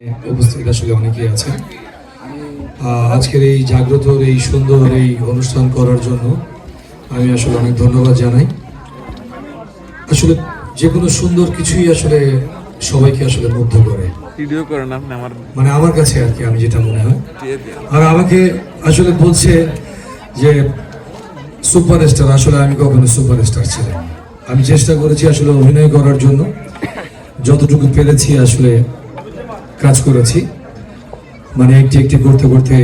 উপস্থিত আসলে অনেকেই আছে। আজকের এই জাগ্রত এই সুন্দর এই অনুষ্ঠান করার জন্য আমি আসলে অনেক ধন্যবাদ জানাই। আসলে যে কোনো সুন্দর কিছুই আসলে সবাইকে আসলে মুগ্ধ করে, ভিডিও করেন আপনি আমার মানে আমার কাছে আর কি, আমি যেটা মনে হয়। আর আমাকে আসলে বলছে যে সুপারস্টার, আসলে আমি কখনো সুপারস্টার ছিলাম না। আমি চেষ্টা করেছি আসলে অভিনয় করার জন্য, যতটুকু পেরেছি আসলে কাজ করেছি। মানে একটি একটি করতে করতে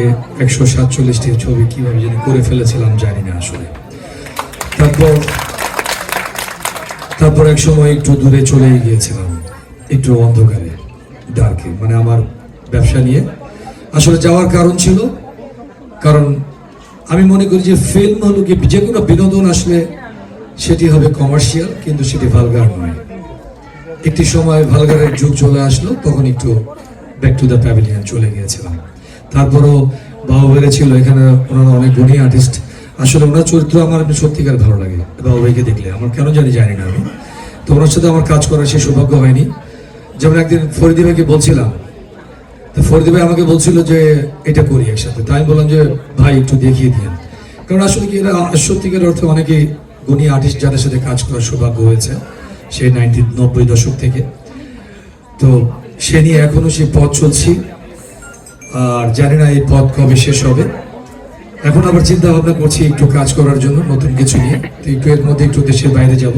147টি ছবি কিভাবে যেন করে ফেলেছিলাম জানি না আসলে। তারপর এক সময় একটু দূরে চলে গিয়েছিলাম, একটু অন্ধকারে, ডার্কে, মানে আমার ব্যবসা নিয়ে আসলে যাওয়ার কারণ ছিল, কারণ আমি মনে করি যে ফিল্ম হলো কি যে কোনো বিনোদন আসলে সেটি হবে কমার্শিয়াল, কিন্তু সেটি ভালগার নয়। একটি সময় ভালগারের যুগ চলে আসলো, তখন একটু ব্যাক টু দ্য প্যাভিলিয়ন চলে গিয়েছিলাম। তারপরও বাবু বেড়েছিল, এখানে ওনারা অনেক গুণী আর্টিস্ট। আসলে ওনার চরিত্র আমার সত্যিকার ভালো লাগে বাবু ভাইকে দেখলে, আমার কেন জানি না আমি। তো ওনার সাথে আমার কাজ করার সে সৌভাগ্য হয়নি। যেমন একদিন ফরিদি ভাইকে বলছিলাম, তো ফরিদি ভাই আমাকে বলছিল যে এটা করি একসাথে। তাই আমি বললাম যে ভাই একটু দেখিয়ে দিন, কারণ আসলে কি এরা সত্যিকার অর্থে অনেকে গুণী আর্টিস্ট যাদের সাথে কাজ করার সৌভাগ্য হয়েছে সেই 90 দশক থেকে। তো সে নিয়ে এখনো সেই পথ চলছি, আর জানি না এই পথ কবে শেষ হবে। এখন আবার চিন্তা ভাবনা করছি একটু কাজ করার জন্য নতুন কিছু নিয়ে। তো একটু এর মধ্যে একটু দেশের বাইরে যাব,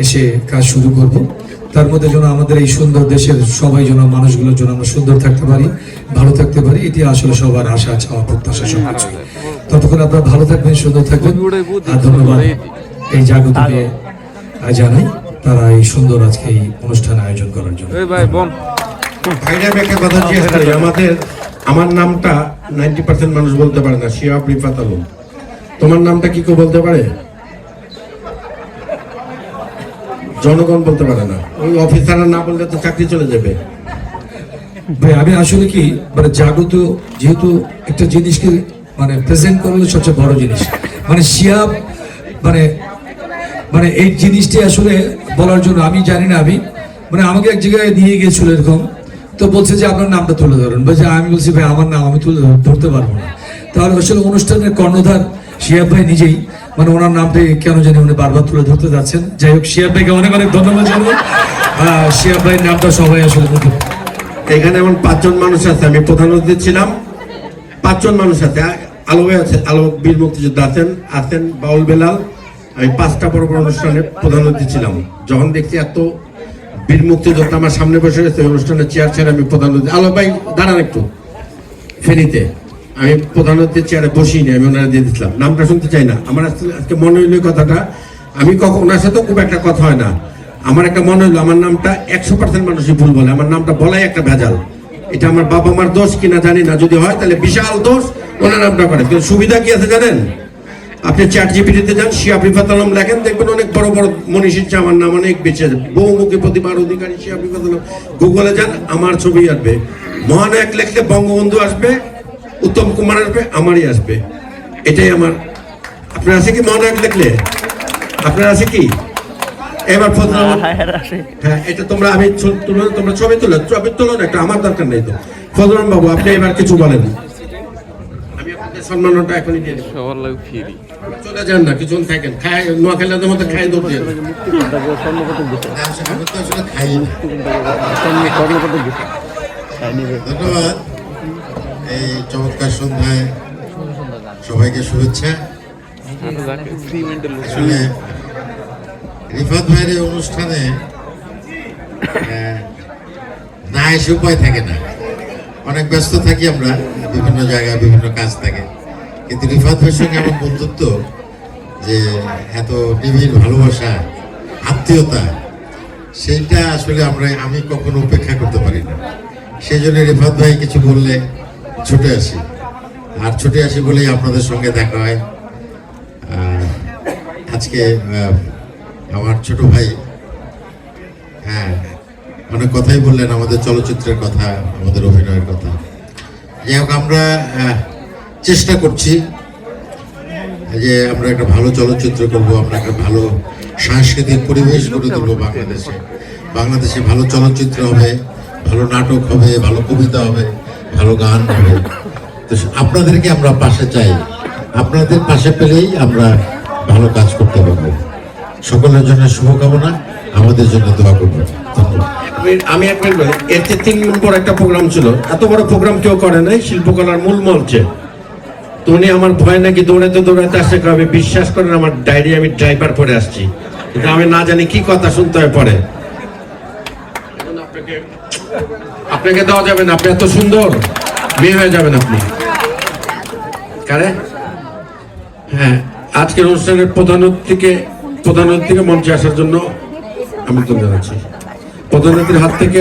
এসে কাজ শুরু করব। তার মধ্যে যেন আমাদের এই সুন্দর দেশের সবাই যেন, মানুষগুলোর জন্য আমরা সুন্দর থাকতে পারি, ভালো থাকতে পারি, এটি আসলে সবার আশা, চাওয়া, প্রত্যাশা সব কিছু। ততক্ষণ আপনারা ভালো থাকবেন, সুন্দর থাকবেন। আর ধন্যবাদ এই জাগতিকে জানাই, তারা এই সুন্দর আজকে এই অনুষ্ঠান আয়োজন করার জন্য। একটা কথা জিজ্ঞেস করি, আমার নামটা 90% মানুষ বলতে পারে না, শিহাব রিফাত আলম। তোমার নামটা কি কেউ বলতে পারে? জনগণ বলতে পারে না, ওই অফিসাররা না বললে তো চাকরি চলে যাবে। ভাই আমি আসলে কি, মানে জাগ্রত যেহেতু একটা জিনিসকে মানে প্রেজেন্ট করলে সবচেয়ে বড় জিনিস, মানে শিহাব, মানে এই জিনিসটি আসলে বলার জন্য আমি জানি না, আমি মানে আমাকে এক জায়গায় নিয়ে গিয়েছিল এরকম, তো বলছে যে আপনার নামটা তুলে ধরুন। বলছে, আমি বলছি ভাই আমার নাম আমি তুলে ধরতে পারবো না। তাহলে আসলে অনুষ্ঠানের কর্ণধার শিহাব ভাই নিজেই, মানে ওনার নামটা কেন জানি উনি বারবার তুলে ধরতে যাচ্ছেন। যাই হোক, শিহাব ভাইকে অনেক অনেক ধন্যবাদ জানাবো। শিহাব ভাইয়ের নামটা সবাই আসলে এখানে এমন 5 জন মানুষ আছে, আমি প্রধান অতিথি ছিলাম। 5 জন মানুষ আছে, আলো ভাই আছে, আলো বীর মুক্তিযোদ্ধা আছেন বাউল বেলাল। আমি 5টা বড় বড় অনুষ্ঠানে প্রধান অতিথি ছিলাম। যখন দেখছি এত বীর মুক্তিযোদ্ধা আমার সামনে বসে গেছে, অনুষ্ঠানে চেয়ার ছেড়ে আমি প্রধান অতিথি, আলো ভাই দাঁড়ান একটু, ফেনীতে আমি প্রধান অতিথির চেয়ারে বসিনি, আমি ওনারা দিয়ে দিচ্ছিলাম। নামটা শুনতে চাই না, আমার আজকে মনে হইলো কথাটা, আমি কখন ওনার সাথে খুব একটা কথা হয় না, আমার একটা মনে হইলো আমার নামটা 100% মানুষই ভুল বলে, আমার নামটা বলাই একটা ভেজাল। এটা আমার বাবা মার দোষ কিনা জানি না, যদি হয় তাহলে বিশাল দোষ, ওনার নামটা করে। কিন্তু সুবিধা কি আছে জানেন? আপনি চ্যাট জিপিটিতে যান, শিহাব রিফাত আলম লেখেন, দেখবেন অনেক বড় বড় মনীষীর চেয়ে আমার নাম অনেক বেঁচে, বহুমুখী প্রতিভার অধিকারী শিহাব রিফাত আলম। গুগলে যান, আমার ছবি আসবে। মহানায়ক লিখলে বঙ্গবন্ধু আসবে, উত্তম কুমার আসবে, আমারই আসবে। এটাই আমার। আপনার আছে কি মহানায়ক লিখলে? আপনার আছে কি? এবার হ্যাঁ, এটা তোমরা, আমি তোমরা ছবি তুলো না একটা, আমার দরকার নেই তো। ফজলুর বাবু, আপনি এবার কিছু বলেন। আমি আপনাদের সম্মানটা এখনই দিয়ে দেবো। চলে যান না, কিছুক্ষণ থাকেন, খায় নোয়াখালীদের মতো খাই দৌড় দিয়ে। ধন্যবাদ। এই চমৎকার সন্ধ্যায় সবাইকে শুভেচ্ছা। আসলে রিফাত ভাইয়ের এই অনুষ্ঠানে না এসে উপায় থাকে না, অনেক ব্যস্ত থাকি আমরা, বিভিন্ন জায়গায় বিভিন্ন কাজ থাকে, কিন্তু রিফাত ভাইয়ের সঙ্গে আমার বন্ধুত্ব, যে এত নিবিড় ভালোবাসা, আত্মীয়তা, সেইটা আসলে আমি কখনো উপেক্ষা করতে পারি না। সেই জন্য রিফাত ভাই কিছু বললে ছুটে আসি, আর ছুটে আসি বলেই আপনাদের সঙ্গে দেখা হয়। আজকে আমার ছোট ভাই, হ্যাঁ, অনেক কথাই বললেন আমাদের চলচ্চিত্রের কথা, আমাদের অভিনয়ের কথা। যাই হোক, আমরা চেষ্টা করছি যে আমরা একটা ভালো চলচ্চিত্র করব, আমরা একটা ভালো সাংস্কৃতিক পরিবেশ গড়ে তুলব বাংলাদেশে। বাংলাদেশে ভালো চলচ্চিত্র হবে, ভালো নাটক হবে, ভালো কবিতা হবে, ভালো গান হবে। তো আপনাদেরকে আমরা পাশে চাই, আপনাদের পাশে পেলেই আমরা ভালো কাজ করতে পারবো। সকলের জন্য শুভকামনা, আমাদের জন্য দোয়া করবেন। ধন্যবাদ। আমি এক মিনিট বলি, এর চেয়ে 3 নম্বর একটা প্রোগ্রাম ছিল, এত বড় প্রোগ্রাম কেউ করে নাই শিল্পকলার মূল মঞ্চে। তো উনি আমার ভয় নাকি দৌড়াতে দৌড়াতে আসছে, আমি বিশ্বাস করেন আমার ডায়েরি আমি ড্রাইভার পরে আসছি, কিন্তু আমি না জানি কি কথা শুনতে হয় পরে। আপনাকে দেওয়া যাবে না, আপনি এত সুন্দর, বিয়ে হয়ে যাবেন আপনি। কারে? হ্যাঁ, আজকের অনুষ্ঠানের প্রধান অতিথিকে মঞ্চে আসার জন্য আমন্ত্রণ জানাচ্ছি। প্রধান অতিথির হাত থেকে